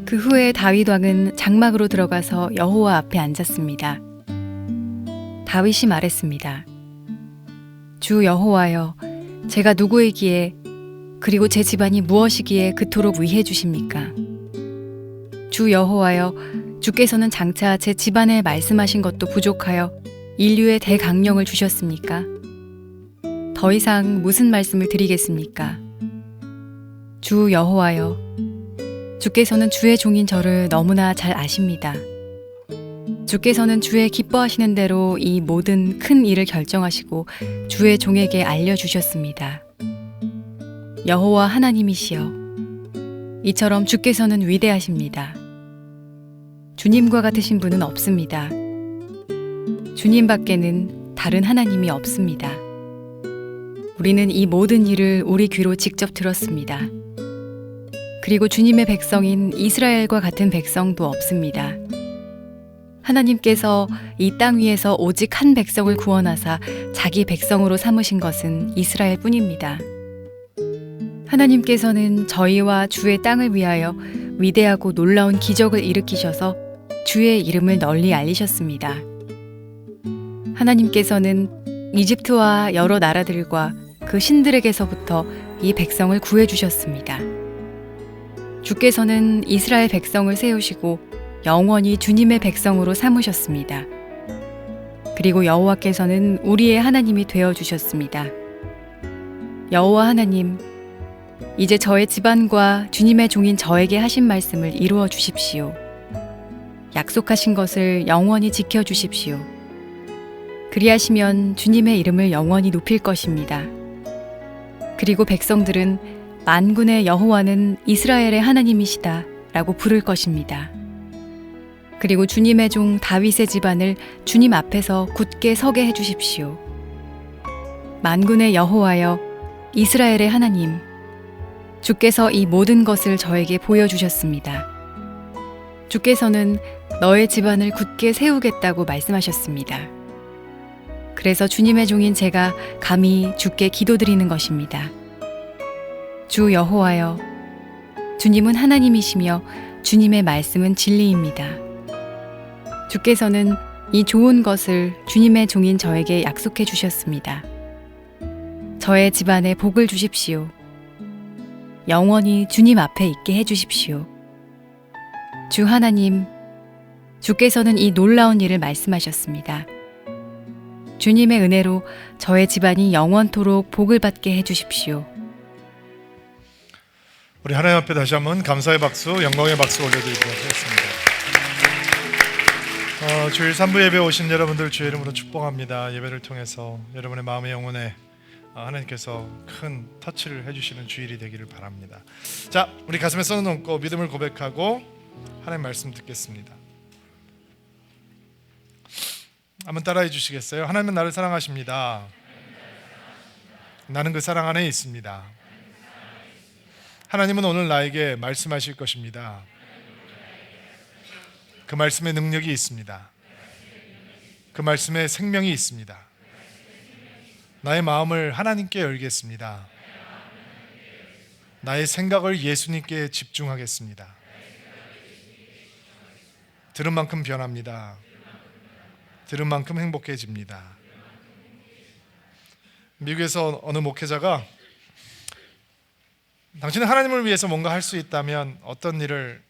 그 후에 다윗 왕은 장막으로 들어가서 여호와 앞에 앉았습니다. 다윗이 말했습니다. 주 여호와여, 제가 누구이기에 그리고 제 집안이 무엇이기에 그토록 위해 주십니까? 주 여호와여, 주께서는 장차 제 집안에 말씀하신 것도 부족하여 인류의 대강령을 주셨습니까? 더 이상 무슨 말씀을 드리겠습니까? 주 여호와여, 주께서는 주의 종인 저를 너무나 잘 아십니다. 주께서는 주의 기뻐하시는 대로 이 모든 큰 일을 결정하시고 주의 종에게 알려주셨습니다. 여호와 하나님이시여, 이처럼 주께서는 위대하십니다. 주님과 같으신 분은 없습니다. 주님 밖에는 다른 하나님이 없습니다. 우리는 이 모든 일을 우리 귀로 직접 들었습니다. 그리고 주님의 백성인 이스라엘과 같은 백성도 없습니다. 하나님께서 이 땅 위에서 오직 한 백성을 구원하사 자기 백성으로 삼으신 것은 이스라엘 뿐입니다. 하나님께서는 저희와 주의 땅을 위하여 위대하고 놀라운 기적을 일으키셔서 주의 이름을 널리 알리셨습니다. 하나님께서는 이집트와 여러 나라들과 그 신들에게서부터 이 백성을 구해주셨습니다. 주께서는 이스라엘 백성을 세우시고 영원히 주님의 백성으로 삼으셨습니다. 그리고 여호와께서는 우리의 하나님이 되어주셨습니다. 여호와 하나님, 이제 저의 집안과 주님의 종인 저에게 하신 말씀을 이루어 주십시오. 약속하신 것을 영원히 지켜주십시오. 그리하시면 주님의 이름을 영원히 높일 것입니다. 그리고 백성들은 만군의 여호와는 이스라엘의 하나님이시다 라고 부를 것입니다. 그리고 주님의 종 다윗의 집안을 주님 앞에서 굳게 서게 해주십시오. 만군의 여호와여, 이스라엘의 하나님, 주께서 이 모든 것을 저에게 보여주셨습니다. 주께서는 너의 집안을 굳게 세우겠다고 말씀하셨습니다. 그래서 주님의 종인 제가 감히 주께 기도드리는 것입니다. 주 여호와여, 주님은 하나님이시며 주님의 말씀은 진리입니다. 주께서는 이 좋은 것을 주님의 종인 저에게 약속해 주셨습니다. 저의 집안에 복을 주십시오. 영원히 주님 앞에 있게 해 주십시오. 주 하나님, 주께서는 이 놀라운 일을 말씀하셨습니다. 주님의 은혜로 저의 집안이 영원토록 복을 받게 해 주십시오. 우리 하나님 앞에 다시 한번 감사의 박수, 영광의 박수 올려드리도록 하겠습니다. 주일 3부 예배 오신 여러분들 주의 이름으로 축복합니다. 예배를 통해서 여러분의 마음의 영혼에 하나님께서 큰 터치를 해주시는 주일이 되기를 바랍니다. 자, 우리 가슴에 손을 얹고 믿음을 고백하고 하나님 말씀 듣겠습니다. 한번 따라해 주시겠어요? 하나님은 나를 사랑하십니다. 나는 그 사랑 안에 있습니다. 하나님은 오늘 나에게 말씀하실 것입니다. 그 말씀에 능력이 있습니다. 그 말씀에 생명이 있습니다. 나의 마음을 하나님께 열겠습니다. 나의 생각을 예수님께 집중하겠습니다. 들은 만큼 변합니다. 들은 만큼 행복해집니다. 미국에서 어느 목회자가 당신은 하나님을 위해서 뭔가 할 수 있다면 어떤 일을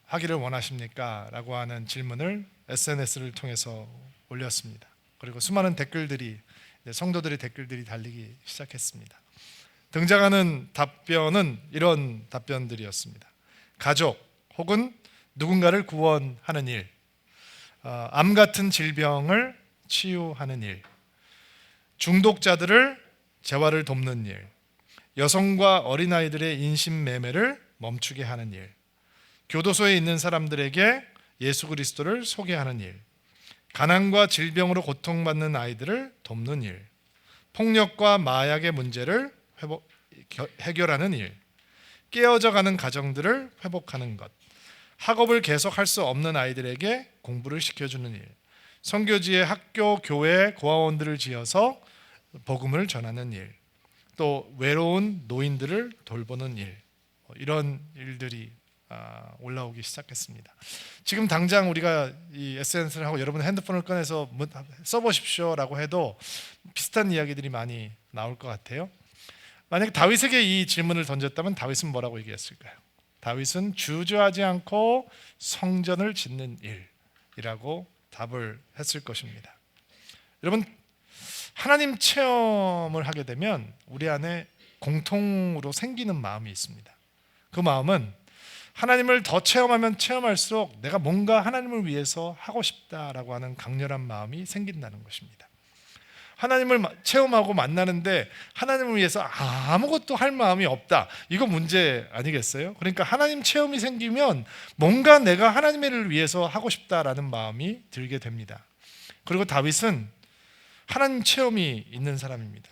하기를 원하십니까? 라고 하는 질문을 SNS를 통해서 올렸습니다. 그리고 수많은 댓글들이, 성도들의 댓글들이 달리기 시작했습니다. 등장하는 답변은 이런 답변들이었습니다. 가족 혹은 누군가를 구원하는 일, 암 같은 질병을 치유하는 일, 중독자들을 재활을 돕는 일, 여성과 어린아이들의 인신매매를 멈추게 하는 일, 교도소에 있는 사람들에게 예수 그리스도를 소개하는 일, 가난과 질병으로 고통받는 아이들을 돕는 일, 폭력과 마약의 문제를 해결하는 일, 깨어져가는 가정들을 회복하는 것, 학업을 계속할 수 없는 아이들에게 공부를 시켜주는 일, 선교지의 학교, 교회, 고아원들을 지어서 복음을 전하는 일, 또 외로운 노인들을 돌보는 일, 이런 일들이 올라오기 시작했습니다. 지금 당장 우리가 이 SNS를 하고 여러분의 핸드폰을 꺼내서 써보십시오라고 해도 비슷한 이야기들이 많이 나올 것 같아요. 만약 다윗에게 이 질문을 던졌다면 다윗은 뭐라고 얘기했을까요? 다윗은 주저하지 않고 성전을 짓는 일이라고 답을 했을 것입니다. 여러분, 하나님 체험을 하게 되면 우리 안에 공통으로 생기는 마음이 있습니다. 그 마음은 하나님을 더 체험하면 체험할수록 내가 뭔가 하나님을 위해서 하고 싶다라고 하는 강렬한 마음이 생긴다는 것입니다. 하나님을 체험하고 만나는데 하나님을 위해서 아무것도 할 마음이 없다. 이거 문제 아니겠어요? 그러니까 하나님 체험이 생기면 뭔가 내가 하나님의 일을 위해서 하고 싶다라는 마음이 들게 됩니다. 그리고 다윗은 하나님 체험이 있는 사람입니다.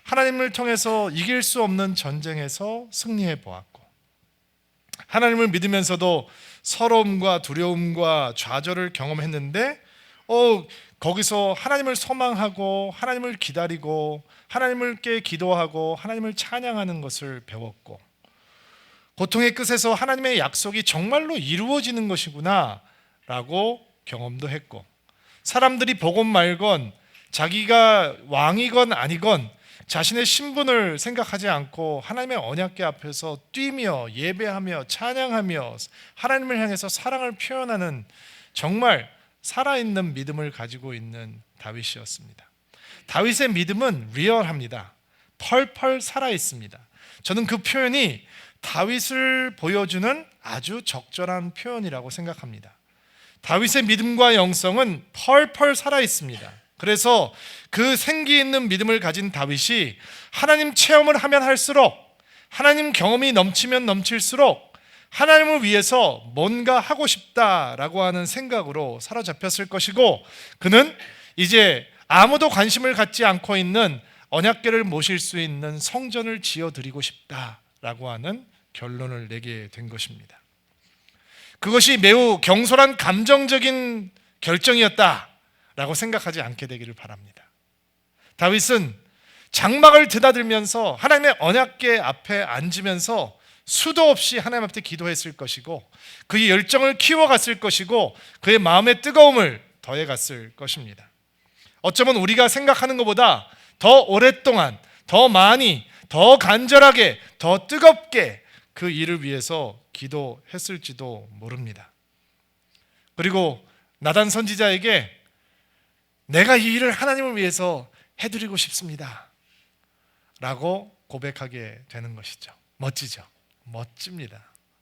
하나님을 통해서 이길 수 없는 전쟁에서 승리해 보았고, 하나님을 믿으면서도 서러움과 두려움과 좌절을 경험했는데 거기서 하나님을 소망하고 하나님을 기다리고 하나님께 기도하고 하나님을 찬양하는 것을 배웠고, 고통의 끝에서 하나님의 약속이 정말로 이루어지는 것이구나 라고 경험도 했고, 사람들이 보건 말건 자기가 왕이건 아니건 자신의 신분을 생각하지 않고 하나님의 언약궤 앞에서 뛰며 예배하며 찬양하며 하나님을 향해서 사랑을 표현하는 정말 살아있는 믿음을 가지고 있는 다윗이었습니다. 다윗의 믿음은 리얼합니다. 펄펄 살아있습니다. 저는 그 표현이 다윗을 보여주는 아주 적절한 표현이라고 생각합니다. 다윗의 믿음과 영성은 펄펄 살아있습니다. 그래서 그 생기 있는 믿음을 가진 다윗이 하나님 체험을 하면 할수록, 하나님 경험이 넘치면 넘칠수록 하나님을 위해서 뭔가 하고 싶다라고 하는 생각으로 사로잡혔을 것이고, 그는 이제 아무도 관심을 갖지 않고 있는 언약궤를 모실 수 있는 성전을 지어드리고 싶다라고 하는 결론을 내게 된 것입니다. 그것이 매우 경솔한 감정적인 결정이었다라고 생각하지 않게 되기를 바랍니다. 다윗은 장막을 드나들면서 하나님의 언약궤 앞에 앉으면서 수도 없이 하나님 앞에 기도했을 것이고, 그의 열정을 키워갔을 것이고, 그의 마음의 뜨거움을 더해갔을 것입니다. 어쩌면 우리가 생각하는 것보다 더 오랫동안, 더 많이, 더 간절하게, 더 뜨겁게 그 일을 위해서 기도했을지도 모릅니다. 그리고 나단 선지자에게 내가 이 일을 하나님을 위해서 해드리고 싶습니다 라고 고백하게 되는 것이죠. 멋지죠? 멋집니다.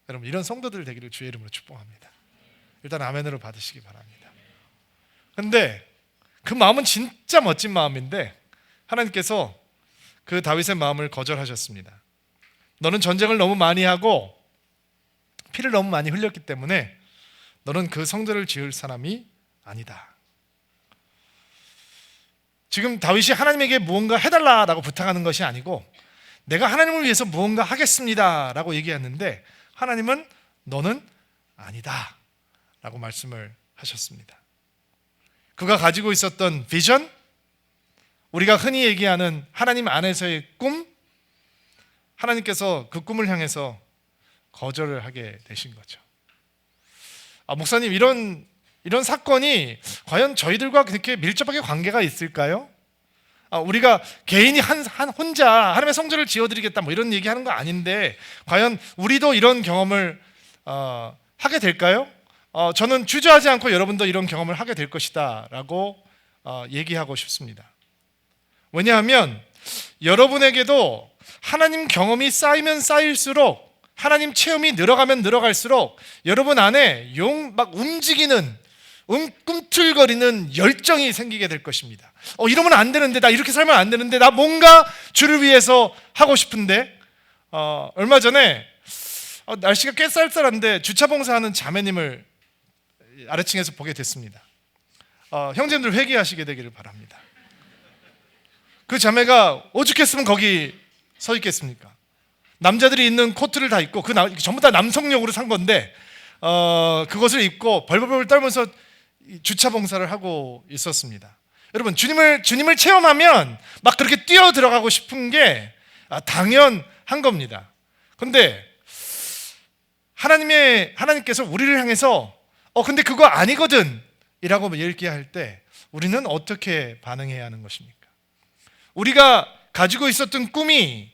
여러분, 이런 성도들 되기를 주의 이름으로 축복합니다. 일단 아멘으로 받으시기 바랍니다. 그런데 그 마음은 진짜 멋진 마음인데 하나님께서 그 다윗의 마음을 거절하셨습니다. 너는 전쟁을 너무 많이 하고 피를 너무 많이 흘렸기 때문에 너는 그 성전을 지을 사람이 아니다. 지금 다윗이 하나님에게 무언가 해달라고 부탁하는 것이 아니고 내가 하나님을 위해서 무언가 하겠습니다 라고 얘기했는데 하나님은 너는 아니다 라고 말씀을 하셨습니다. 그가 가지고 있었던 비전, 우리가 흔히 얘기하는 하나님 안에서의 꿈, 하나님께서 그 꿈을 향해서 거절을 하게 되신 거죠. 목사님, 이런 사건이 과연 저희들과 그렇게 밀접하게 관계가 있을까요? 우리가 개인이 혼자 하나님의 성전을 지어드리겠다 뭐 이런 얘기하는 거 아닌데 과연 우리도 이런 경험을 하게 될까요? 저는 주저하지 않고 여러분도 이런 경험을 하게 될 것이다 라고 얘기하고 싶습니다. 왜냐하면 여러분에게도 하나님 경험이 쌓이면 쌓일수록, 하나님 체험이 늘어가면 늘어갈수록 여러분 안에 막 움직이는 꿈틀거리는 열정이 생기게 될 것입니다. 이러면 안 되는데, 나 이렇게 살면 안 되는데, 나 뭔가 주를 위해서 하고 싶은데. 얼마 전에 날씨가 꽤 쌀쌀한데 주차 봉사하는 자매님을 아래층에서 보게 됐습니다. 형제님들 회개하시게 되기를 바랍니다. 그 자매가 오죽했으면 거기 서 있겠습니까? 남자들이 입는 코트를 다 입고, 전부 다 남성용으로 산 건데 그것을 입고 벌벌벌 떨면서 주차 봉사를 하고 있었습니다. 여러분, 주님을 체험하면 막 그렇게 뛰어 들어가고 싶은 게 당연한 겁니다. 그런데 하나님께서 우리를 향해서 근데 그거 아니거든 이라고 얘기할 때 우리는 어떻게 반응해야 하는 것입니까? 우리가 가지고 있었던 꿈이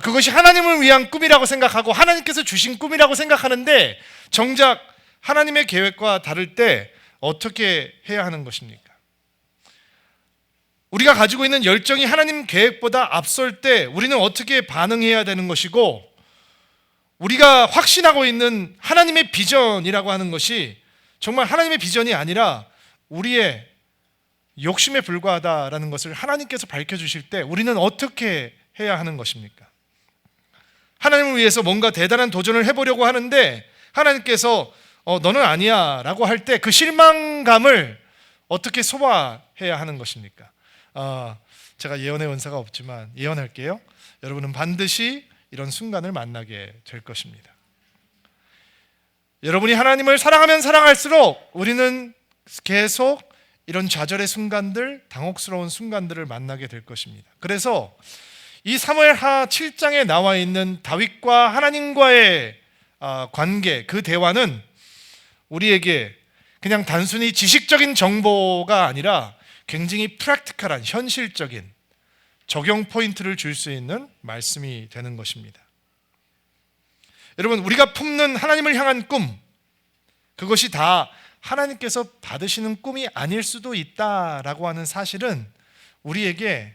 그것이 하나님을 위한 꿈이라고 생각하고 하나님께서 주신 꿈이라고 생각하는데 정작 하나님의 계획과 다를 때 어떻게 해야 하는 것입니까? 우리가 가지고 있는 열정이 하나님 계획보다 앞설 때 우리는 어떻게 반응해야 되는 것이고, 우리가 확신하고 있는 하나님의 비전이라고 하는 것이 정말 하나님의 비전이 아니라 우리의 욕심에 불과하다라는 것을 하나님께서 밝혀주실 때 우리는 어떻게 해야 하는 것입니까? 하나님을 위해서 뭔가 대단한 도전을 해보려고 하는데 하나님께서 너는 아니야 라고 할 때 그 실망감을 어떻게 소화해야 하는 것입니까? 제가 예언의 원사가 없지만 예언할게요. 여러분은 반드시 이런 순간을 만나게 될 것입니다. 여러분이 하나님을 사랑하면 사랑할수록 우리는 계속 이런 좌절의 순간들, 당혹스러운 순간들을 만나게 될 것입니다. 그래서 이 사무엘하 7장에 나와 있는 다윗과 하나님과의 관계, 그 대화는 우리에게 그냥 단순히 지식적인 정보가 아니라 굉장히 프랙티컬한, 현실적인 적용 포인트를 줄 수 있는 말씀이 되는 것입니다. 여러분, 우리가 품는 하나님을 향한 꿈, 그것이 다 하나님께서 받으시는 꿈이 아닐 수도 있다라고 하는 사실은 우리에게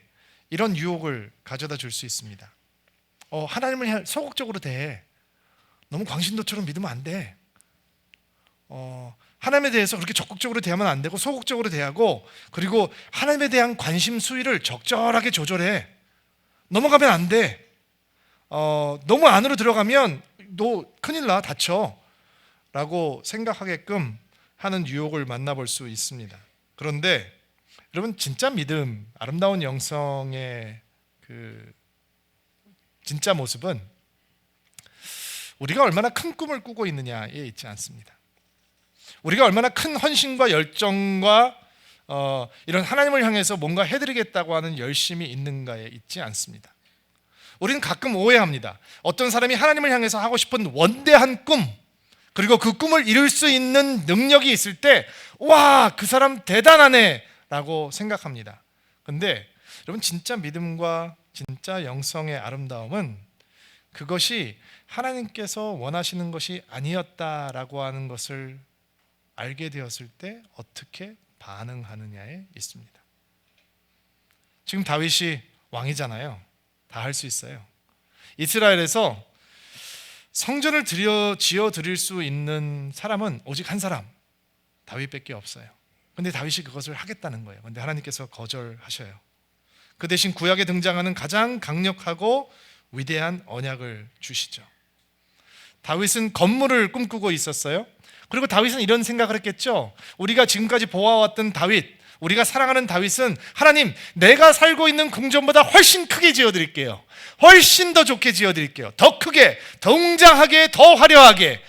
이런 유혹을 가져다 줄 수 있습니다. 하나님을 소극적으로 대해. 너무 광신도처럼 믿으면 안 돼. 하나님에 대해서 그렇게 적극적으로 대하면 안 되고 소극적으로 대하고, 그리고 하나님에 대한 관심 수위를 적절하게 조절해. 넘어가면 안 돼. 너무 안으로 들어가면 너 큰일 나, 다쳐 라고 생각하게끔 하는 유혹을 만나볼 수 있습니다. 그런데 여러분, 진짜 믿음, 아름다운 영성의 그 진짜 모습은 우리가 얼마나 큰 꿈을 꾸고 있느냐에 있지 않습니다. 우리가 얼마나 큰 헌신과 열정과 이런 하나님을 향해서 뭔가 해드리겠다고 하는 열심이 있는가에 있지 않습니다. 우리는 가끔 오해합니다. 어떤 사람이 하나님을 향해서 하고 싶은 원대한 꿈, 그리고 그 꿈을 이룰 수 있는 능력이 있을 때 와, 그 사람 대단하네 라고 생각합니다. 근데 여러분, 진짜 믿음과 진짜 영성의 아름다움은 그것이 하나님께서 원하시는 것이 아니었다라고 하는 것을 알게 되었을 때 어떻게 반응하느냐에 있습니다. 지금 다윗이 왕이잖아요. 다 할 수 있어요. 이스라엘에서 성전을 지어 드릴 수 있는 사람은 오직 한 사람, 다윗밖에 없어요. 근데 다윗이 그것을 하겠다는 거예요. 근데 하나님께서 거절하셔요. 그 대신 구약에 등장하는 가장 강력하고 위대한 언약을 주시죠. 다윗은 건물을 꿈꾸고 있었어요. 그리고 다윗은 이런 생각을 했겠죠. 우리가 지금까지 보아왔던 다윗, 우리가 사랑하는 다윗은 하나님, 내가 살고 있는 궁전보다 훨씬 크게 지어드릴게요. 훨씬 더 좋게 지어드릴게요. 더 크게, 더 웅장하게, 더 화려하게.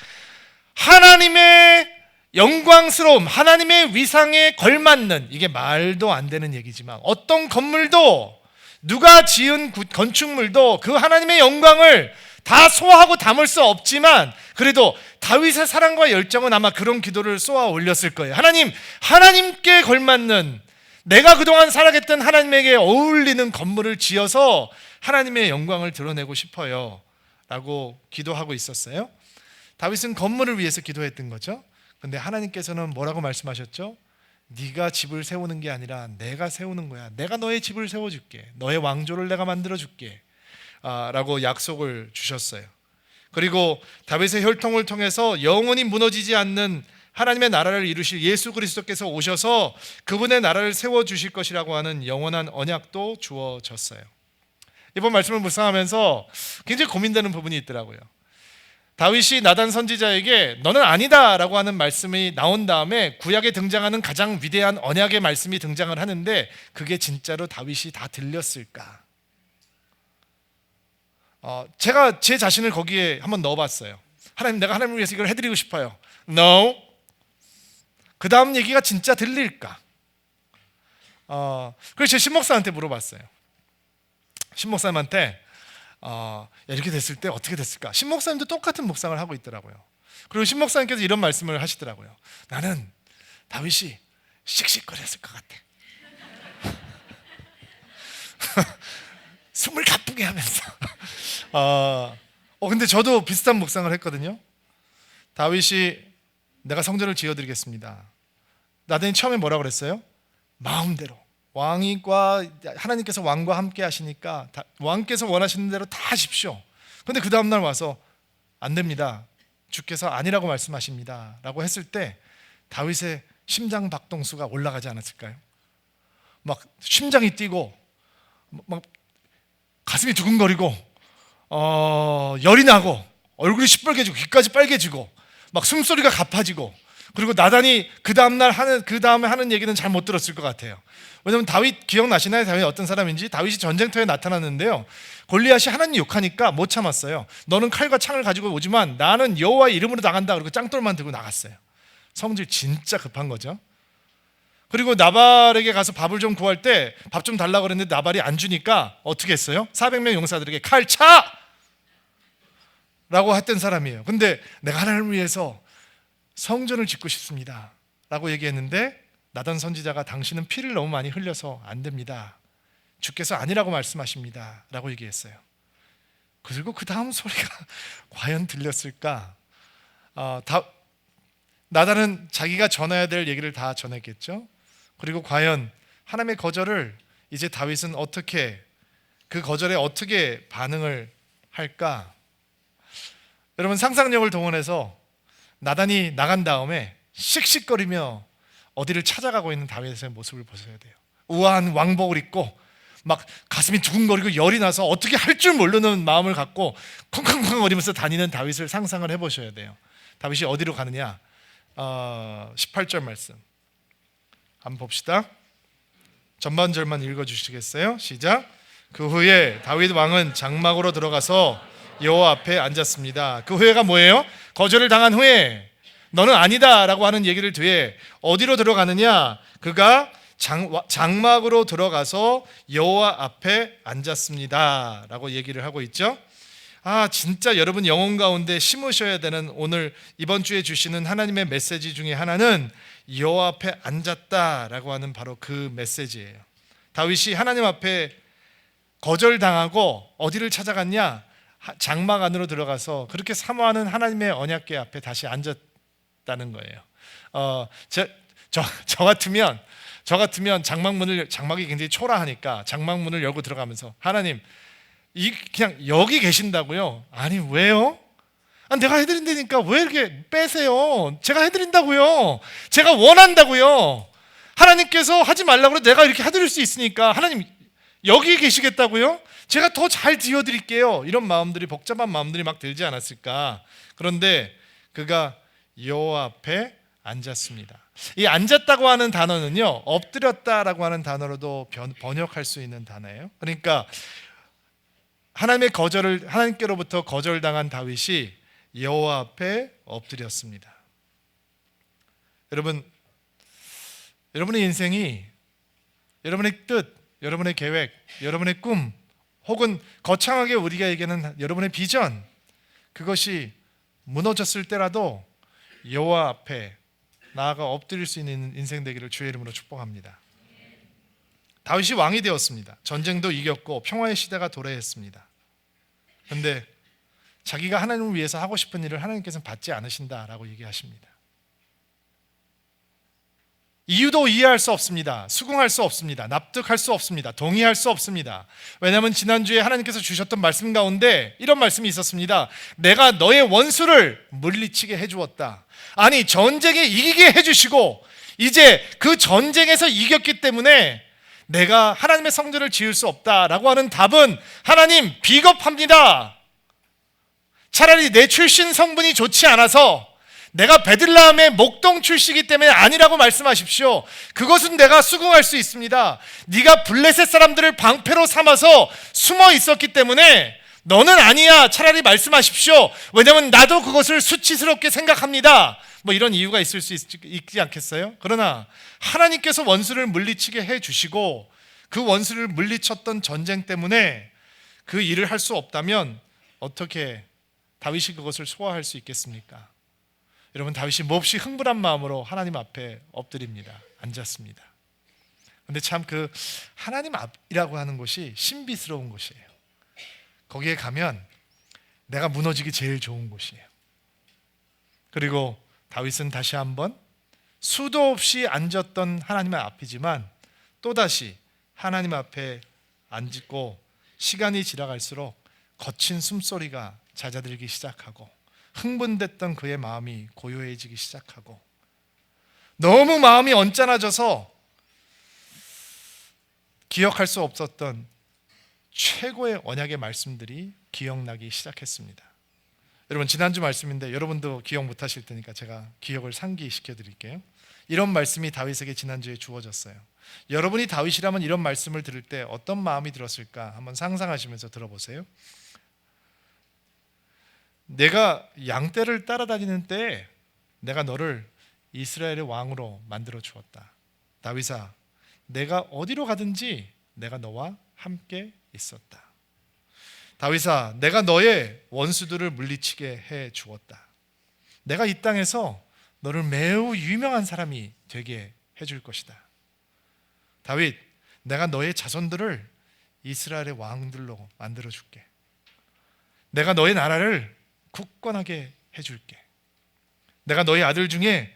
하나님의 영광스러움, 하나님의 위상에 걸맞는, 이게 말도 안 되는 얘기지만 어떤 건물도, 누가 지은 건축물도 그 하나님의 영광을 다 소화하고 담을 수 없지만 그래도 다윗의 사랑과 열정은 아마 그런 기도를 쏘아 올렸을 거예요. 하나님, 하나님께 걸맞는, 내가 그동안 살아갔던 하나님에게 어울리는 건물을 지어서 하나님의 영광을 드러내고 싶어요 라고 기도하고 있었어요. 다윗은 건물을 위해서 기도했던 거죠. 근데 하나님께서는 뭐라고 말씀하셨죠? 네가 집을 세우는 게 아니라 내가 세우는 거야. 내가 너의 집을 세워줄게. 너의 왕조를 내가 만들어줄게 라고 약속을 주셨어요. 그리고 다윗의 혈통을 통해서 영원히 무너지지 않는 하나님의 나라를 이루실 예수 그리스도께서 오셔서 그분의 나라를 세워주실 것이라고 하는 영원한 언약도 주어졌어요. 이번 말씀을 묵상하면서 굉장히 고민되는 부분이 있더라고요. 다윗이 나단 선지자에게 너는 아니다 라고 하는 말씀이 나온 다음에 구약에 등장하는 가장 위대한 언약의 말씀이 등장을 하는데 그게 진짜로 다윗이 다 들렸을까? 제가 제 자신을 거기에 한번 넣어봤어요. 하나님, 내가 하나님을 위해서 이걸 해드리고 싶어요. No. 그 다음 얘기가 진짜 들릴까? 그래서 제 신목사한테 물어봤어요. 신목사님한테 이렇게 됐을 때 어떻게 됐을까? 신 목사님도 똑같은 묵상을 하고 있더라고요. 그리고 신 목사님께서 이런 말씀을 하시더라고요. 나는 다윗이 씩씩거렸을 것 같아. 숨을 가쁘게 하면서. 근데 저도 비슷한 묵상을 했거든요. 다윗이 내가 성전을 지어드리겠습니다. 나단이 처음에 뭐라고 그랬어요? 마음대로. 하나님께서 왕과 함께 하시니까 왕께서 원하시는 대로 다 하십시오. 근데 그 다음날 와서 안 됩니다. 주께서 아니라고 말씀하십니다 라고 했을 때 다윗의 심장 박동수가 올라가지 않았을까요? 막 심장이 뛰고 막 가슴이 두근거리고 열이 나고 얼굴이 시뻘개지고 귀까지 빨개지고 막 숨소리가 가파지고, 그리고 나단이 그 다음에 하는 얘기는 잘 못 들었을 것 같아요. 왜냐하면 다윗 기억나시나요? 다윗이 어떤 사람인지. 다윗이 전쟁터에 나타났는데요, 골리앗이 하나님 욕하니까 못 참았어요. 너는 칼과 창을 가지고 오지만 나는 여호와의 이름으로 나간다. 그리고 짱돌만 들고 나갔어요. 성질 진짜 급한 거죠. 그리고 나발에게 가서 밥을 좀 구할 때 밥 좀 달라고 그랬는데 나발이 안 주니까 어떻게 했어요? 400명 용사들에게 칼 차! 라고 했던 사람이에요. 근데 내가 하나님을 위해서 성전을 짓고 싶습니다 라고 얘기했는데 나단 선지자가 당신은 피를 너무 많이 흘려서 안 됩니다. 주께서 아니라고 말씀하십니다 라고 얘기했어요. 그리고 그 다음 소리가 과연 들렸을까? 나단은 자기가 전해야 될 얘기를 다 전했겠죠. 그리고 과연 하나님의 거절을 이제 다윗은 그 거절에 어떻게 반응을 할까? 여러분, 상상력을 동원해서 나단이 나간 다음에 씩씩거리며 어디를 찾아가고 있는 다윗의 모습을 보셔야 돼요. 우아한 왕복을 입고 막 가슴이 두근거리고 열이 나서 어떻게 할 줄 모르는 마음을 갖고 쿵쿵쿵거리면서 다니는 다윗을 상상을 해보셔야 돼요. 다윗이 어디로 가느냐? 18절 말씀 한번 봅시다. 전반절만 읽어주시겠어요? 시작. 그 후에 다윗 왕은 장막으로 들어가서 여호와 앞에 앉았습니다. 그 후에가 뭐예요? 거절을 당한 후에 너는 아니다 라고 하는 얘기를 뒤에 어디로 들어가느냐? 그가 장막으로 들어가서 여호와 앞에 앉았습니다 라고 얘기를 하고 있죠. 진짜 여러분 영혼 가운데 심으셔야 되는 오늘 이번 주에 주시는 하나님의 메시지 중에 하나는 여호와 앞에 앉았다라고 하는 바로 그 메시지예요. 다윗이 하나님 앞에 거절당하고 어디를 찾아갔냐? 장막 안으로 들어가서 그렇게 사모하는 하나님의 언약궤 앞에 다시 앉았다는 거예요. 저 같으면 장막이 굉장히 초라하니까 장막문을 열고 들어가면서 하나님, 그냥 여기 계신다고요? 아니 왜요? 내가 해드린다니까 왜 이렇게 빼세요? 제가 해드린다고요. 제가 원한다고요. 하나님께서 하지 말라고 해도 내가 이렇게 해드릴 수 있으니까 하나님 여기 계시겠다고요? 제가 더 잘 드려드릴게요. 이런 마음들이, 복잡한 마음들이 막 들지 않았을까? 그런데 그가 여호와 앞에 앉았습니다. 이 앉았다고 하는 단어는요, 엎드렸다라고 하는 단어로도 번역할 수 있는 단어예요. 그러니까 하나님께로부터 거절당한 다윗이 여호와 앞에 엎드렸습니다. 여러분의 인생이, 여러분의 뜻, 여러분의 계획, 여러분의 꿈, 혹은 거창하게 우리가 얘기하는 여러분의 비전, 그것이 무너졌을 때라도 여호와 앞에 나아가 엎드릴 수 있는 인생 되기를 주의 이름으로 축복합니다. 다윗이 왕이 되었습니다. 전쟁도 이겼고 평화의 시대가 도래했습니다. 그런데 자기가 하나님을 위해서 하고 싶은 일을 하나님께서는 받지 않으신다라고 얘기하십니다. 이유도 이해할 수 없습니다. 수긍할 수 없습니다. 납득할 수 없습니다. 동의할 수 없습니다. 왜냐하면 지난주에 하나님께서 주셨던 말씀 가운데 이런 말씀이 있었습니다. 내가 너의 원수를 물리치게 해주었다. 아니, 전쟁에 이기게 해주시고 이제 그 전쟁에서 이겼기 때문에 내가 하나님의 성전을 지을 수 없다라고 하는 답은 하나님 비겁합니다. 차라리 내 출신 성분이 좋지 않아서 내가 베들레헴의 목동 출시이기 때문에 아니라고 말씀하십시오. 그것은 내가 수긍할 수 있습니다. 네가 블레셋 사람들을 방패로 삼아서 숨어 있었기 때문에 너는 아니야. 차라리 말씀하십시오. 왜냐하면 나도 그것을 수치스럽게 생각합니다. 이런 이유가 있을 수 있지 않겠어요? 그러나 하나님께서 원수를 물리치게 해주시고 그 원수를 물리쳤던 전쟁 때문에 그 일을 할 수 없다면 어떻게 다윗이 그것을 소화할 수 있겠습니까? 여러분, 다윗이 몹시 흥분한 마음으로 하나님 앞에 엎드립니다. 앉았습니다. 근데 참 그 하나님 앞이라고 하는 곳이 신비스러운 곳이에요. 거기에 가면 내가 무너지기 제일 좋은 곳이에요. 그리고 다윗은 다시 한번 수도 없이 앉았던 하나님의 앞이지만 또다시 하나님 앞에 앉고 시간이 지나갈수록 거친 숨소리가 잦아들기 시작하고 흥분됐던 그의 마음이 고요해지기 시작하고 너무 마음이 언짢아져서 기억할 수 없었던 최고의 언약의 말씀들이 기억나기 시작했습니다. 여러분, 지난주 말씀인데 여러분도 기억 못하실 테니까 제가 기억을 상기시켜 드릴게요. 이런 말씀이 다윗에게 지난주에 주어졌어요. 여러분이 다윗이라면 이런 말씀을 들을 때 어떤 마음이 들었을까 한번 상상하시면서 들어보세요. 내가 양떼를 따라다니는 때에 내가 너를 이스라엘의 왕으로 만들어 주었다. 다윗아, 내가 어디로 가든지 내가 너와 함께 있었다. 다윗아, 내가 너의 원수들을 물리치게 해 주었다. 내가 이 땅에서 너를 매우 유명한 사람이 되게 해줄 것이다. 다윗, 내가 너의 자손들을 이스라엘의 왕들로 만들어 줄게. 내가 너의 나라를 굳건하게 해줄게. 내가 너의 아들 중에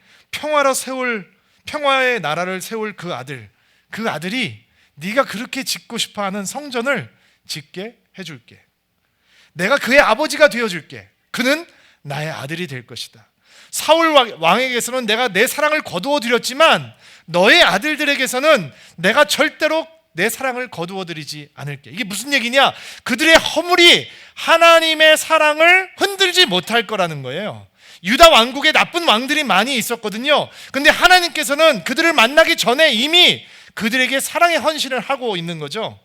평화의 나라를 세울 그 아들이 네가 그렇게 짓고 싶어하는 성전을 짓게 해줄게. 내가 그의 아버지가 되어줄게. 그는 나의 아들이 될 것이다. 사울 왕에게서는 내가 내 사랑을 거두어 드렸지만 너의 아들들에게서는 내가 절대로 내 사랑을 거두어 드리지 않을게. 이게 무슨 얘기냐? 그들의 허물이 하나님의 사랑을 흔들지 못할 거라는 거예요. 유다 왕국에 나쁜 왕들이 많이 있었거든요. 근데 하나님께서는 그들을 만나기 전에 이미 그들에게 사랑의 헌신을 하고 있는 거죠.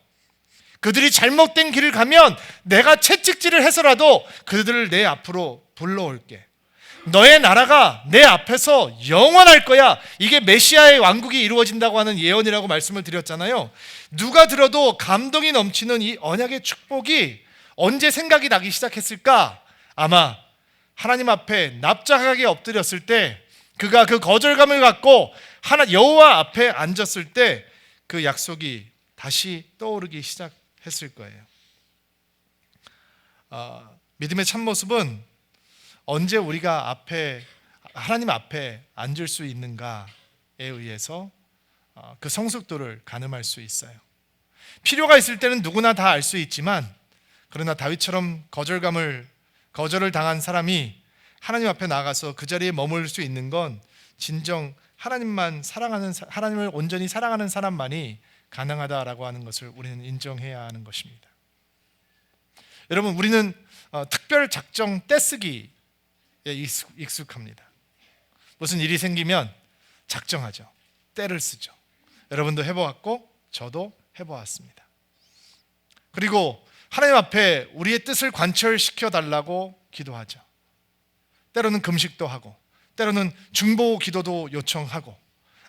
그들이 잘못된 길을 가면 내가 채찍질을 해서라도 그들을 내 앞으로 불러올게. 너의 나라가 내 앞에서 영원할 거야. 이게 메시아의 왕국이 이루어진다고 하는 예언이라고 말씀을 드렸잖아요. 누가 들어도 감동이 넘치는 이 언약의 축복이 언제 생각이 나기 시작했을까? 아마 하나님 앞에 납작하게 엎드렸을 때, 그가 그 거절감을 갖고 여호와 앞에 앉았을 때 그 약속이 다시 떠오르기 시작했을 거예요. 믿음의 참모습은 언제 우리가 하나님 앞에 앉을 수 있는가에 의해서 그 성숙도를 가늠할 수 있어요. 필요가 있을 때는 누구나 다 알 수 있지만, 그러나 다윗처럼 거절을 당한 사람이 하나님 앞에 나가서 그 자리에 머물 수 있는 건 진정 하나님을 온전히 사랑하는 사람만이 가능하다라고 하는 것을 우리는 인정해야 하는 것입니다. 여러분, 우리는 특별 작정 떼쓰기에 익숙합니다. 무슨 일이 생기면 작정하죠. 때를 쓰죠. 여러분도 해보았고 저도 해보았습니다. 그리고 하나님 앞에 우리의 뜻을 관철시켜 달라고 기도하죠. 때로는 금식도 하고, 때로는 중보 기도도 요청하고,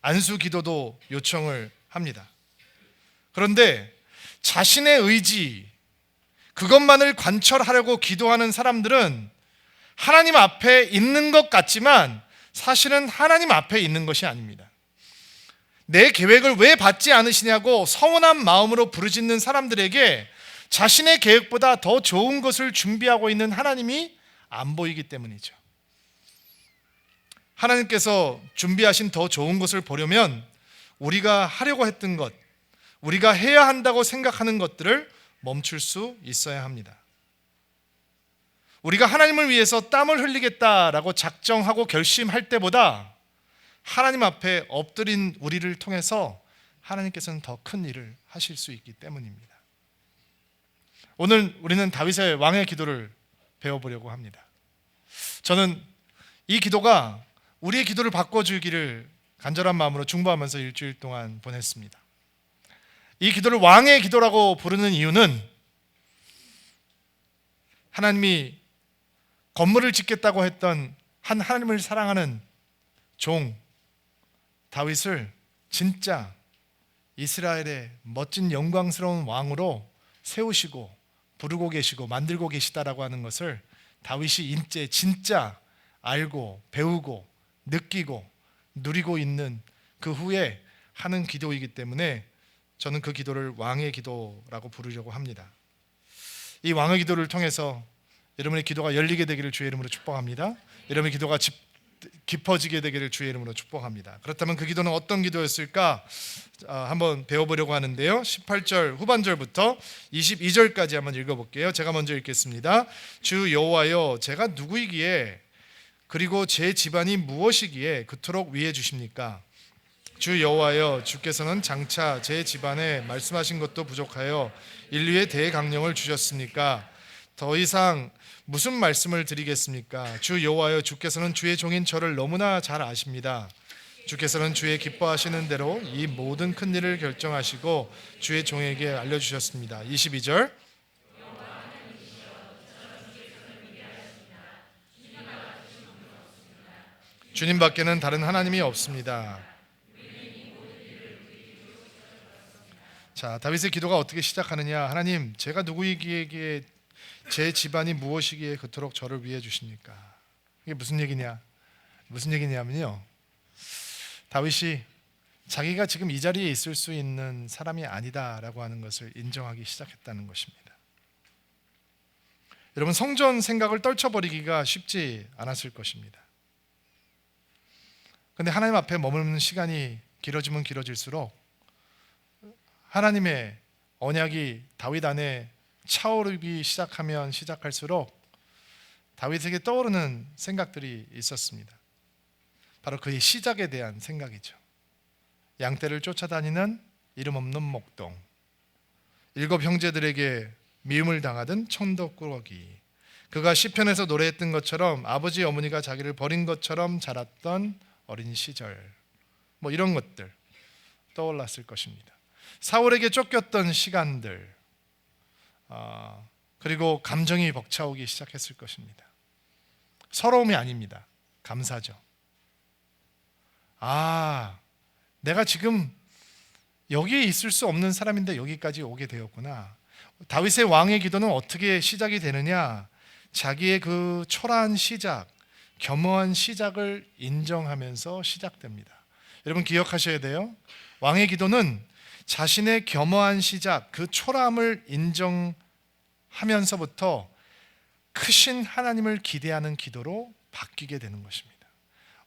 안수 기도도 요청을 합니다. 그런데 자신의 의지, 그것만을 관철하려고 기도하는 사람들은 하나님 앞에 있는 것 같지만 사실은 하나님 앞에 있는 것이 아닙니다. 내 계획을 왜 받지 않으시냐고 서운한 마음으로 부르짖는 사람들에게 자신의 계획보다 더 좋은 것을 준비하고 있는 하나님이 안 보이기 때문이죠. 하나님께서 준비하신 더 좋은 것을 보려면 우리가 하려고 했던 것, 우리가 해야 한다고 생각하는 것들을 멈출 수 있어야 합니다. 우리가 하나님을 위해서 땀을 흘리겠다라고 작정하고 결심할 때보다 하나님 앞에 엎드린 우리를 통해서 하나님께서는 더 큰 일을 하실 수 있기 때문입니다. 오늘 우리는 다윗의 왕의 기도를 배워보려고 합니다. 저는 이 기도가 우리의 기도를 바꿔주기를 간절한 마음으로 중보하면서 일주일 동안 보냈습니다. 이 기도를 왕의 기도라고 부르는 이유는 하나님이 건물을 짓겠다고 했던 한 하나님을 사랑하는 종 다윗을 진짜 이스라엘의 멋진 영광스러운 왕으로 세우시고 부르고 계시고 만들고 계시다라고 하는 것을 다윗이 진짜 알고 배우고 느끼고 누리고 있는 그 후에 하는 기도이기 때문에 저는 그 기도를 왕의 기도라고 부르려고 합니다. 이 왕의 기도를 통해서 여러분의 기도가 열리게 되기를 주의 이름으로 축복합니다. 여러분의 기도가 깊어지게 되기를 주의 이름으로 축복합니다. 그렇다면 그 기도는 어떤 기도였을까? 한번 배워보려고 하는데요. 18절 후반절부터 22절까지 한번 읽어볼게요. 제가 먼저 읽겠습니다. 주 여호와여, 제가 누구이기에 그리고 제 집안이 무엇이기에 그토록 위해 주십니까? 주 여호와여, 주께서는 장차 제 집안에 말씀하신 것도 부족하여 인류에 대강령을 주셨습니까? 더 이상 무슨 말씀을 드리겠습니까? 주 여호와여, 주께서는 주의 종인 저를 너무나 잘 아십니다. 주께서는 주의 기뻐하시는 대로 이 모든 큰 일을 결정하시고 주의 종에게 알려주셨습니다. 22절 주님 밖에는 다른 하나님이 없습니다. 자, 다윗의 기도가 어떻게 시작하느냐? 하나님, 제가 누구이기에 제 집안이 무엇이기에 그토록 저를 위해 주십니까? 이게 무슨 얘기냐? 무슨 얘기냐면요, 다윗이 자기가 지금 이 자리에 있을 수 있는 사람이 아니다라고 하는 것을 인정하기 시작했다는 것입니다. 여러분, 성전 생각을 떨쳐버리기가 쉽지 않았을 것입니다. 그런데 하나님 앞에 머무는 시간이 길어지면 길어질수록 하나님의 언약이 다윗 안에 차오르기 시작하면 시작할수록 다윗에게 떠오르는 생각들이 있었습니다. 바로 그의 시작에 대한 생각이죠. 양떼를 쫓아다니는 이름 없는 목동, 7 형제들에게 미움을 당하던 천덕꾸러기, 그가 시편에서 노래했던 것처럼 아버지 어머니가 자기를 버린 것처럼 자랐던 어린 시절, 이런 것들 떠올랐을 것입니다. 사울에게 쫓겼던 시간들, 그리고 감정이 벅차오기 시작했을 것입니다. 서러움이 아닙니다. 감사죠. 내가 지금 여기에 있을 수 없는 사람인데 여기까지 오게 되었구나. 다윗의 왕의 기도는 어떻게 시작이 되느냐? 자기의 그 초라한 시작, 겸허한 시작을 인정하면서 시작됩니다. 여러분 기억하셔야 돼요. 왕의 기도는 자신의 겸허한 시작, 그 초라함을 인정하면서부터 크신 하나님을 기대하는 기도로 바뀌게 되는 것입니다.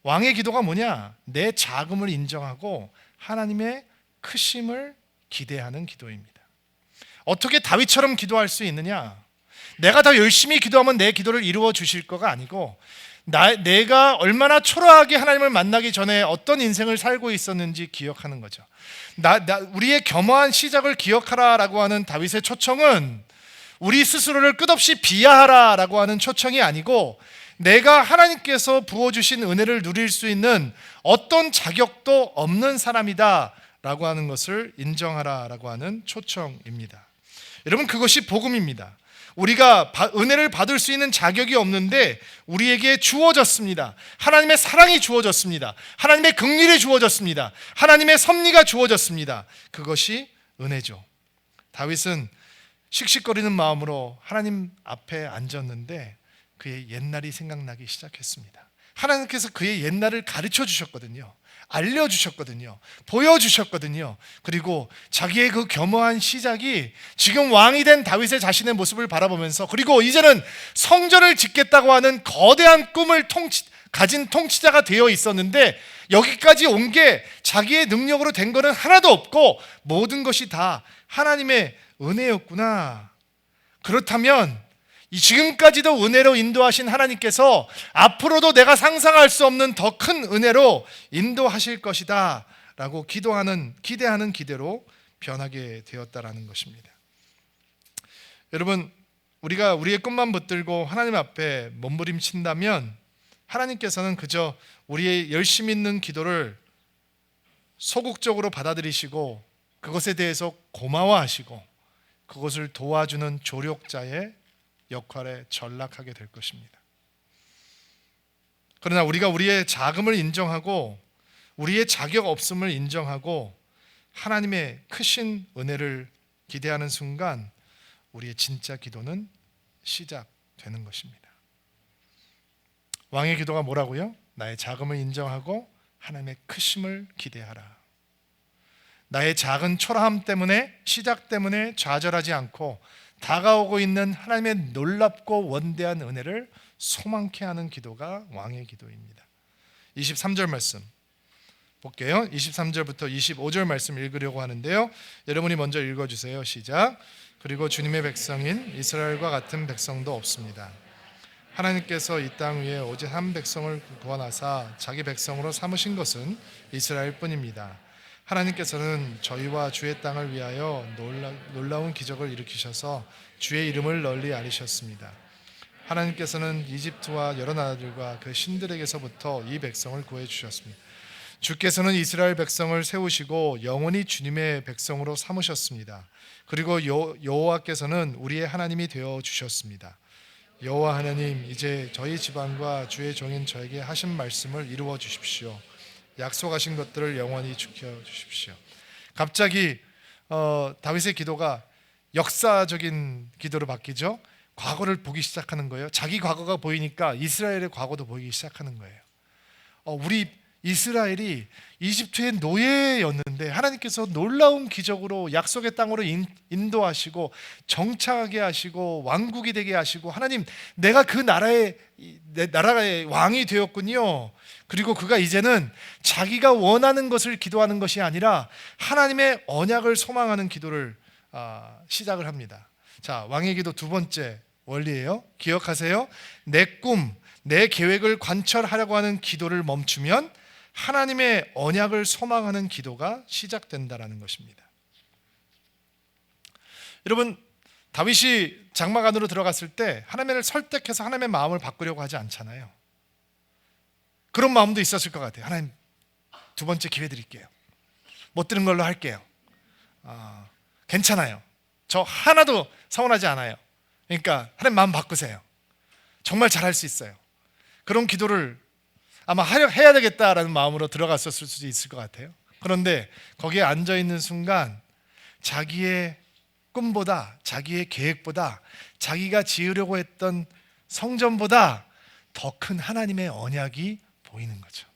왕의 기도가 뭐냐? 내 작음을 인정하고 하나님의 크심을 기대하는 기도입니다. 어떻게 다윗처럼 기도할 수 있느냐? 내가 더 열심히 기도하면 내 기도를 이루어 주실 거가 아니고, 내가 얼마나 초라하게 하나님을 만나기 전에 어떤 인생을 살고 있었는지 기억하는 거죠. 우리의 겸허한 시작을 기억하라라고 하는 다윗의 초청은 우리 스스로를 끝없이 비하하라라고 하는 초청이 아니고, 내가 하나님께서 부어주신 은혜를 누릴 수 있는 어떤 자격도 없는 사람이다라고 하는 것을 인정하라라고 하는 초청입니다. 여러분, 그것이 복음입니다. 우리가 은혜를 받을 수 있는 자격이 없는데 우리에게 주어졌습니다. 하나님의 사랑이 주어졌습니다. 하나님의 긍휼이 주어졌습니다. 하나님의 섭리가 주어졌습니다. 그것이 은혜죠. 다윗은 씩씩거리는 마음으로 하나님 앞에 앉았는데 그의 옛날이 생각나기 시작했습니다. 하나님께서 그의 옛날을 가르쳐 주셨거든요. 알려주셨거든요. 보여주셨거든요. 그리고 자기의 그 겸허한 시작이 지금 왕이 된 다윗의 자신의 모습을 바라보면서, 그리고 이제는 성전을 짓겠다고 하는 거대한 꿈을 가진 통치자가 되어 있었는데, 여기까지 온 게 자기의 능력으로 된 거는 하나도 없고 모든 것이 다 하나님의 은혜였구나. 그렇다면 지금까지도 은혜로 인도하신 하나님께서 앞으로도 내가 상상할 수 없는 더 큰 은혜로 인도하실 것이다 라고 기대하는 기대로 변하게 되었다라는 것입니다. 여러분, 우리가 우리의 꿈만 붙들고 하나님 앞에 몸부림친다면 하나님께서는 그저 우리의 열심 있는 기도를 소극적으로 받아들이시고 그것에 대해서 고마워하시고 그것을 도와주는 조력자의 역할에 전락하게 될 것입니다. 그러나 우리가 우리의 자금을 인정하고 우리의 자격 없음을 인정하고 하나님의 크신 은혜를 기대하는 순간 우리의 진짜 기도는 시작되는 것입니다. 왕의 기도가 뭐라고요? 나의 작음을 인정하고 하나님의 크심을 기대하라. 나의 작은 초라함 때문에, 시작 때문에 좌절하지 않고 다가오고 있는 하나님의 놀랍고 원대한 은혜를 소망케 하는 기도가 왕의 기도입니다. 23절 말씀 볼게요. 23절부터 25절 말씀 읽으려고 하는데요. 여러분이 먼저 읽어주세요. 시작. 그리고 주님의 백성인 이스라엘과 같은 백성도 없습니다. 하나님께서 이 땅 위에 오직 한 백성을 구원하사 자기 백성으로 삼으신 것은 이스라엘 뿐입니다. 하나님께서는 저희와 주의 땅을 위하여 놀라운 기적을 일으키셔서 주의 이름을 널리 알리셨습니다. 하나님께서는 이집트와 여러 나라들과 그 신들에게서부터 이 백성을 구해 주셨습니다. 주께서는 이스라엘 백성을 세우시고 영원히 주님의 백성으로 삼으셨습니다. 그리고 여호와께서는 우리의 하나님이 되어 주셨습니다. 여호와 하나님, 이제 저희 집안과 주의 종인 저에게 하신 말씀을 이루어 주십시오. 약속하신 것들을 영원히 지켜 주십시오. 갑자기 다윗의 기도가 역사적인 기도로 바뀌죠. 과거를 보기 시작하는 거예요. 자기 과거가 보이니까 이스라엘의 과거도 보이기 시작하는 거예요. 우리 이스라엘이 이집트의 노예였는데 하나님께서 놀라운 기적으로 약속의 땅으로 인도하시고 정착하게 하시고 왕국이 되게 하시고, 하나님, 내가 그 나라의 왕이 되었군요. 그리고 그가 이제는 자기가 원하는 것을 기도하는 것이 아니라 하나님의 언약을 소망하는 기도를 시작을 합니다. 자, 왕의 기도 두 번째 원리예요. 기억하세요. 내 꿈, 내 계획을 관철하려고 하는 기도를 멈추면 하나님의 언약을 소망하는 기도가 시작된다라는 것입니다. 여러분, 다윗이 장막 안으로 들어갔을 때 하나님을 설득해서 하나님의 마음을 바꾸려고 하지 않잖아요. 그런 마음도 있었을 것 같아요. 하나님, 두 번째 기회 드릴게요. 못 들은 걸로 할게요. 괜찮아요. 저 하나도 서운하지 않아요. 그러니까 하나님 마음 바꾸세요. 정말 잘할 수 있어요. 그런 기도를 아마 해야 되겠다라는 마음으로 들어갔었을 수도 있을 것 같아요. 그런데 거기에 앉아있는 순간 자기의 꿈보다, 자기의 계획보다, 자기가 지으려고 했던 성전보다 더 큰 하나님의 언약이 보이는 거죠.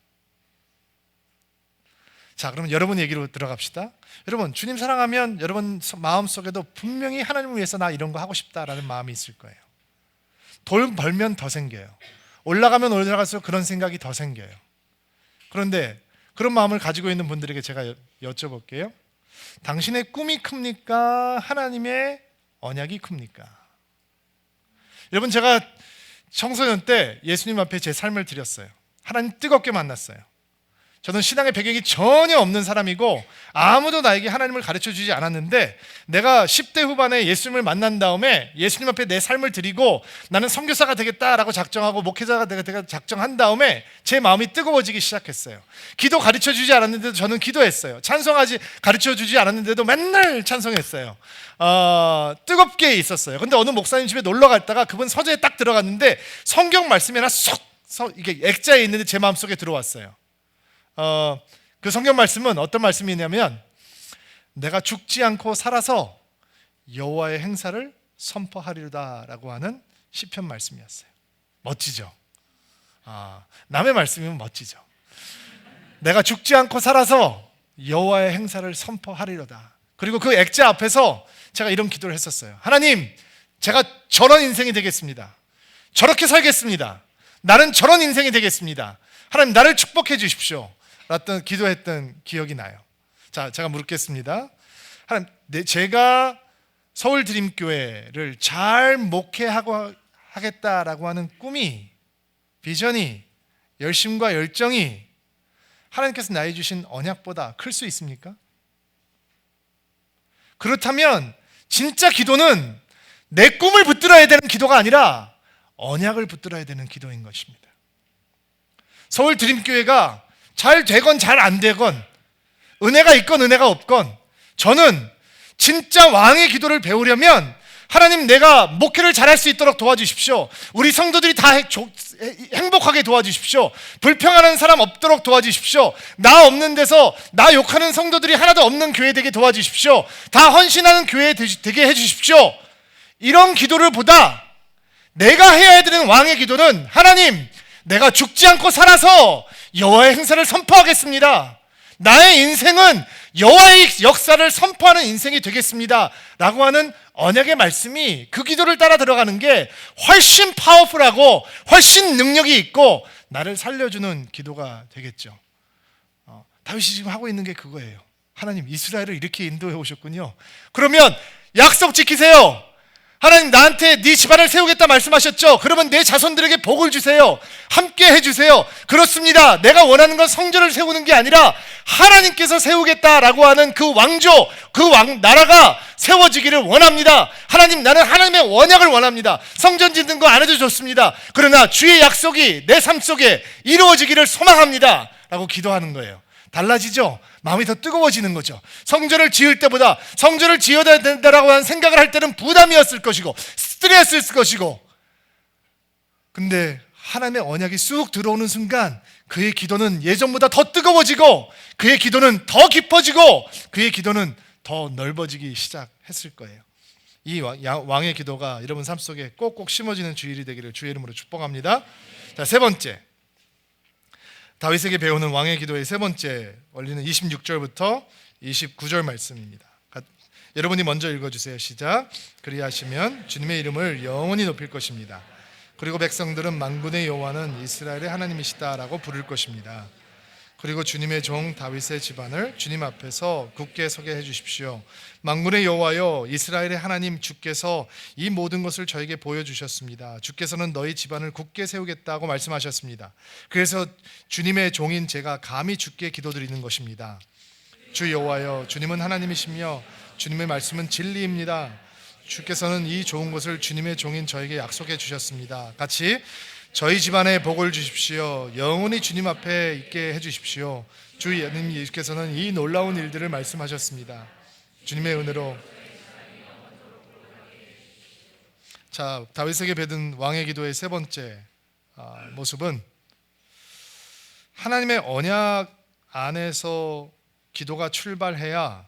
자, 그러면 여러분 얘기로 들어갑시다. 여러분, 주님 사랑하면 여러분 마음속에도 분명히 하나님을 위해서 나 이런 거 하고 싶다라는 마음이 있을 거예요. 돈 벌면 더 생겨요. 올라가면 올라갈수록 그런 생각이 더 생겨요. 그런데 그런 마음을 가지고 있는 분들에게 제가 여쭤볼게요. 당신의 꿈이 큽니까? 하나님의 언약이 큽니까? 여러분, 제가 청소년 때 예수님 앞에 제 삶을 드렸어요. 하나님 뜨겁게 만났어요. 저는 신앙의 배경이 전혀 없는 사람이고 아무도 나에게 하나님을 가르쳐주지 않았는데, 내가 10대 후반에 예수님을 만난 다음에 예수님 앞에 내 삶을 드리고 나는 선교사가 되겠다라고 작정하고 목회자가 되겠다 작정한 다음에 제 마음이 뜨거워지기 시작했어요. 기도 가르쳐주지 않았는데도 저는 기도했어요. 찬송하지 가르쳐주지 않았는데도 맨날 찬송했어요. 뜨겁게 있었어요. 근데 어느 목사님 집에 놀러 갔다가 그분 서재에 딱 들어갔는데 성경 말씀이 하나 이게 액자에 있는데 제 마음속에 들어왔어요. 그 성경 말씀은 어떤 말씀이냐면, 내가 죽지 않고 살아서 여호와의 행사를 선포하리로다라고 하는 시편 말씀이었어요. 멋지죠? 남의 말씀이면 멋지죠. 내가 죽지 않고 살아서 여호와의 행사를 선포하리로다. 그리고 그 액자 앞에서 제가 이런 기도를 했었어요. 하나님, 제가 저런 인생이 되겠습니다. 저렇게 살겠습니다. 나는 저런 인생이 되겠습니다. 하나님, 나를 축복해 주십시오. 라던 기도했던 기억이 나요. 자, 제가 물겠습니다. 하나님, 제가 서울 드림교회를 잘 목회하고 하겠다라고 하는 꿈이, 비전이, 열심과 열정이 하나님께서 나에게 주신 언약보다 클 수 있습니까? 그렇다면 진짜 기도는 내 꿈을 붙들어야 되는 기도가 아니라 언약을 붙들어야 되는 기도인 것입니다. 서울 드림교회가 잘 되건 잘 안 되건, 은혜가 있건 은혜가 없건, 저는 진짜 왕의 기도를 배우려면 하나님, 내가 목회를 잘할 수 있도록 도와주십시오. 우리 성도들이 다 행복하게 도와주십시오. 불평하는 사람 없도록 도와주십시오. 나 없는 데서 나 욕하는 성도들이 하나도 없는 교회 되게 도와주십시오. 다 헌신하는 교회 되게 해주십시오. 이런 기도를 보다 내가 해야 되는 왕의 기도는 하나님, 내가 죽지 않고 살아서 여호와의 행사를 선포하겠습니다. 나의 인생은 여호와의 역사를 선포하는 인생이 되겠습니다 라고 하는 언약의 말씀이 그 기도를 따라 들어가는 게 훨씬 파워풀하고 훨씬 능력이 있고 나를 살려주는 기도가 되겠죠. 다윗이 지금 하고 있는 게 그거예요. 하나님, 이스라엘을 이렇게 인도해 오셨군요. 그러면 약속 지키세요. 하나님, 나한테 네 집안을 세우겠다 말씀하셨죠? 그러면 내 자손들에게 복을 주세요. 함께 해주세요. 그렇습니다. 내가 원하는 건 성전을 세우는 게 아니라 하나님께서 세우겠다라고 하는 그 왕조, 그 나라가 세워지기를 원합니다. 하나님, 나는 하나님의 언약을 원합니다. 성전 짓는 거 안 해도 좋습니다. 그러나 주의 약속이 내 삶 속에 이루어지기를 소망합니다 라고 기도하는 거예요. 달라지죠? 마음이 더 뜨거워지는 거죠. 성전을 지을 때보다 성전을 지어야 된다라고 하는 생각을 할 때는 부담이었을 것이고 스트레스였을 것이고, 근데 하나님의 언약이 쑥 들어오는 순간 그의 기도는 예전보다 더 뜨거워지고 그의 기도는 더 깊어지고 그의 기도는 더 넓어지기 시작했을 거예요. 이 왕의 기도가 여러분 삶 속에 꼭꼭 심어지는 주일이 되기를 주의 이름으로 축복합니다. 자, 세 번째, 다윗에게 배우는 왕의 기도의 세 번째 원리는 26절부터 29절 말씀입니다. 여러분이 먼저 읽어주세요. 시작. 그리하시면 주님의 이름을 영원히 높일 것입니다. 그리고 백성들은 만군의 여호와는 이스라엘의 하나님이시다라고 부를 것입니다. 그리고 주님의 종 다윗의 집안을 주님 앞에서 굳게 서게 해주십시오. 만군의 여호와여, 이스라엘의 하나님 주께서 이 모든 것을 저에게 보여주셨습니다. 주께서는 너희 집안을 굳게 세우겠다고 말씀하셨습니다. 그래서 주님의 종인 제가 감히 주께 기도드리는 것입니다. 주 여호와여, 주님은 하나님이시며 주님의 말씀은 진리입니다. 주께서는 이 좋은 것을 주님의 종인 저에게 약속해 주셨습니다. 같이 저희 집안에 복을 주십시오. 영원히 주님 앞에 있게 해주십시오. 주 예수님께서는 이 놀라운 일들을 말씀하셨습니다. 주님의 은혜로. 자, 다윗에게 배든 왕의 기도의 세 번째 모습은 하나님의 언약 안에서 기도가 출발해야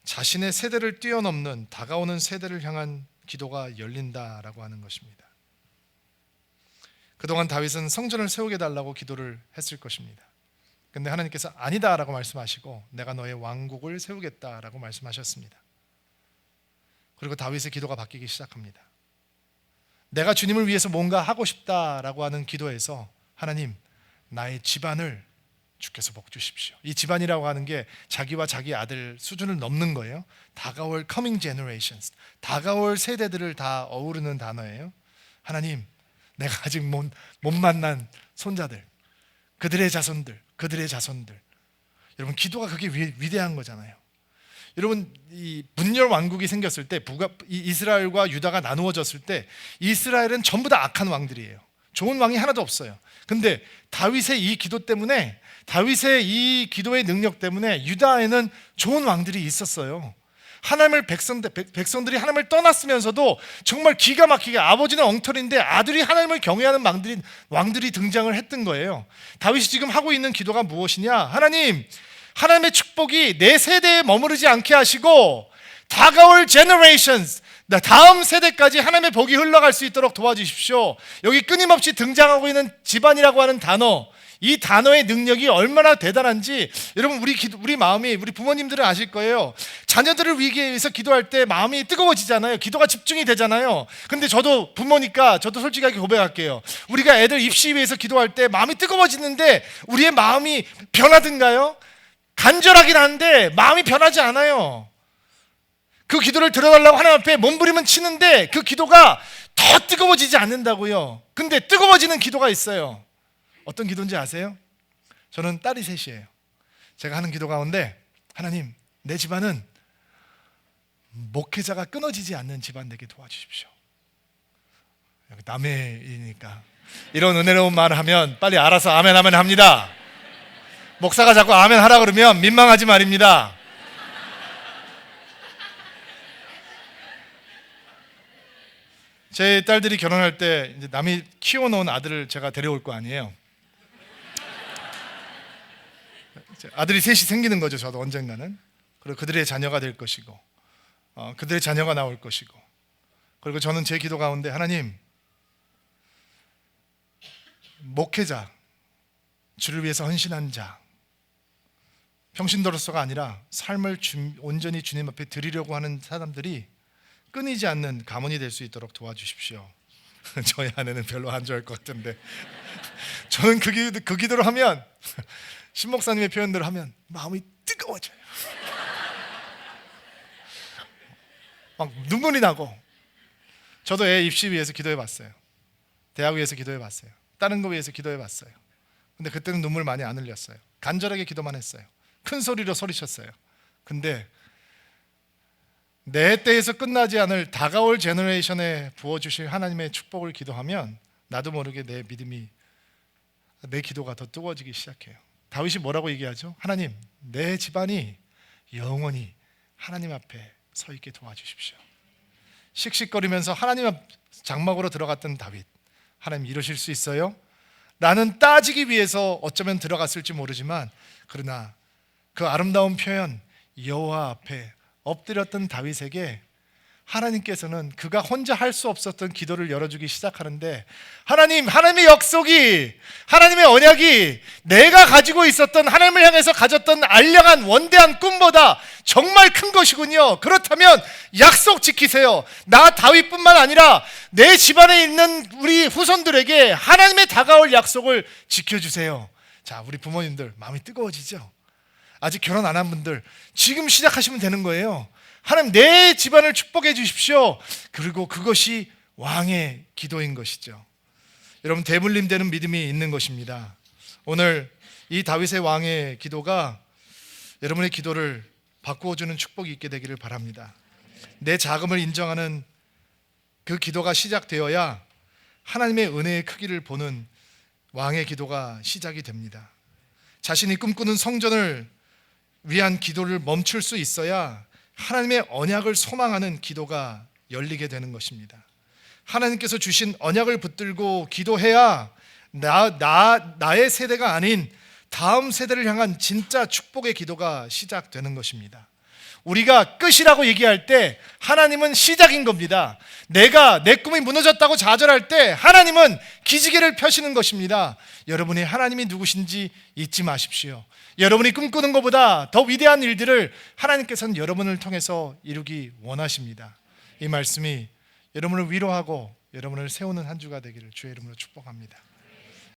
자신의 세대를 뛰어넘는 다가오는 세대를 향한 기도가 열린다라고 하는 것입니다. 그동안 다윗은 성전을 세우게 달라고 기도를 했을 것입니다. 근데 하나님께서 아니다라고 말씀하시고 내가 너의 왕국을 세우겠다라고 말씀하셨습니다. 그리고 다윗의 기도가 바뀌기 시작합니다. 내가 주님을 위해서 뭔가 하고 싶다라고 하는 기도에서 하나님, 나의 집안을 주께서 복 주십시오. 이 집안이라고 하는 게 자기와 자기 아들 수준을 넘는 거예요. 다가올 coming generations, 다가올 세대들을 다 어우르는 단어예요. 하나님, 내가 아직 못 만난 손자들, 그들의 자손들. 여러분, 기도가 그게 위대한 거잖아요. 여러분, 이 분열 왕국이 생겼을 때, 이스라엘과 유다가 나누어졌을 때 이스라엘은 전부 다 악한 왕들이에요. 좋은 왕이 하나도 없어요. 근데 다윗의 이 기도 때문에, 다윗의 이 기도의 능력 때문에 유다에는 좋은 왕들이 있었어요. 하나님을 백성들이 하나님을 떠났으면서도 정말 기가 막히게 아버지는 엉터리인데 아들이 하나님을 경외하는 왕들이 등장을 했던 거예요. 다윗이 지금 하고 있는 기도가 무엇이냐? 하나님, 하나님의 축복이 내 세대에 머무르지 않게 하시고 다가올 generations, 다음 세대까지 하나님의 복이 흘러갈 수 있도록 도와주십시오. 여기 끊임없이 등장하고 있는 집안이라고 하는 단어, 이 단어의 능력이 얼마나 대단한지 여러분, 우리 마음이, 우리 부모님들은 아실 거예요. 자녀들을 위해서 기도할 때 마음이 뜨거워지잖아요. 기도가 집중이 되잖아요. 근데 저도 부모니까 저도 솔직하게 고백할게요. 우리가 애들 입시 위해서 기도할 때 마음이 뜨거워지는데 우리의 마음이 변하든가요? 간절하긴 한데 마음이 변하지 않아요. 그 기도를 들어달라고 하나님 앞에 몸부림은 치는데 그 기도가 더 뜨거워지지 않는다고요. 근데 뜨거워지는 기도가 있어요. 어떤 기도인지 아세요? 저는 딸이 셋이에요. 제가 하는 기도 가운데 하나님, 내 집안은 목회자가 끊어지지 않는 집안 되게 도와주십시오. 남의이니까 이런 은혜로운 말을 하면 빨리 알아서 아멘 아멘 합니다. 목사가 자꾸 아멘 하라 그러면 민망하지 말입니다. 제 딸들이 결혼할 때 이제 남이 키워놓은 아들을 제가 데려올 거 아니에요. 아들이 셋이 생기는 거죠. 저도 언젠가는. 그리고 그들의 자녀가 될 것이고 그들의 자녀가 나올 것이고, 그리고 저는 제 기도 가운데 하나님, 목회자, 주를 위해서 헌신한 자, 평신도로서가 아니라 삶을 온전히 주님 앞에 드리려고 하는 사람들이 끊이지 않는 가문이 될 수 있도록 도와주십시오. 저희 아내는 별로 안 좋아할 것 같은데 저는 그 기도를 하면 신 목사님의 표현대로 하면 마음이 뜨거워져요. 막 눈물이 나고. 저도 애 입시 위해서 기도해 봤어요. 대학 위해서 기도해 봤어요. 다른 거 위해서 기도해 봤어요. 근데 그때는 눈물 많이 안 흘렸어요. 간절하게 기도만 했어요. 큰 소리로 소리쳤어요. 근데 내 때에서 끝나지 않을 다가올 제너레이션에 부어주실 하나님의 축복을 기도하면 나도 모르게 내 믿음이, 내 기도가 더 뜨거워지기 시작해요. 다윗이 뭐라고 얘기하죠? 하나님, 내 집안이 영원히 하나님 앞에 서 있게 도와주십시오. 씩씩거리면서 하나님 앞 장막으로 들어갔던 다윗, 하나님 이러실 수 있어요? 나는 따지기 위해서 어쩌면 들어갔을지 모르지만, 그러나 그 아름다운 표현, 여호와 앞에 엎드렸던 다윗에게 하나님께서는 그가 혼자 할 수 없었던 기도를 열어주기 시작하는데, 하나님의 약속이, 하나님의 언약이 내가 가지고 있었던, 하나님을 향해서 가졌던 알량한 원대한 꿈보다 정말 큰 것이군요. 그렇다면 약속 지키세요. 나 다윗뿐만 아니라 내 집안에 있는 우리 후손들에게 하나님의 다가올 약속을 지켜주세요. 자, 우리 부모님들 마음이 뜨거워지죠? 아직 결혼 안 한 분들 지금 시작하시면 되는 거예요. 하나님, 내 집안을 축복해 주십시오. 그리고 그것이 왕의 기도인 것이죠. 여러분, 대물림되는 믿음이 있는 것입니다. 오늘 이 다윗의 왕의 기도가 여러분의 기도를 바꾸어주는 축복이 있게 되기를 바랍니다. 내 자금을 인정하는 그 기도가 시작되어야 하나님의 은혜의 크기를 보는 왕의 기도가 시작이 됩니다. 자신이 꿈꾸는 성전을 위한 기도를 멈출 수 있어야 하나님의 언약을 소망하는 기도가 열리게 되는 것입니다. 하나님께서 주신 언약을 붙들고 기도해야 나의 세대가 아닌 다음 세대를 향한 진짜 축복의 기도가 시작되는 것입니다. 우리가 끝이라고 얘기할 때 하나님은 시작인 겁니다. 내가 내 꿈이 무너졌다고 좌절할 때 하나님은 기지개를 펴시는 것입니다. 여러분이 하나님이 누구신지 잊지 마십시오. 여러분이 꿈꾸는 것보다 더 위대한 일들을 하나님께서는 여러분을 통해서 이루기 원하십니다. 이 말씀이 여러분을 위로하고 여러분을 세우는 한 주가 되기를 주의 이름으로 축복합니다.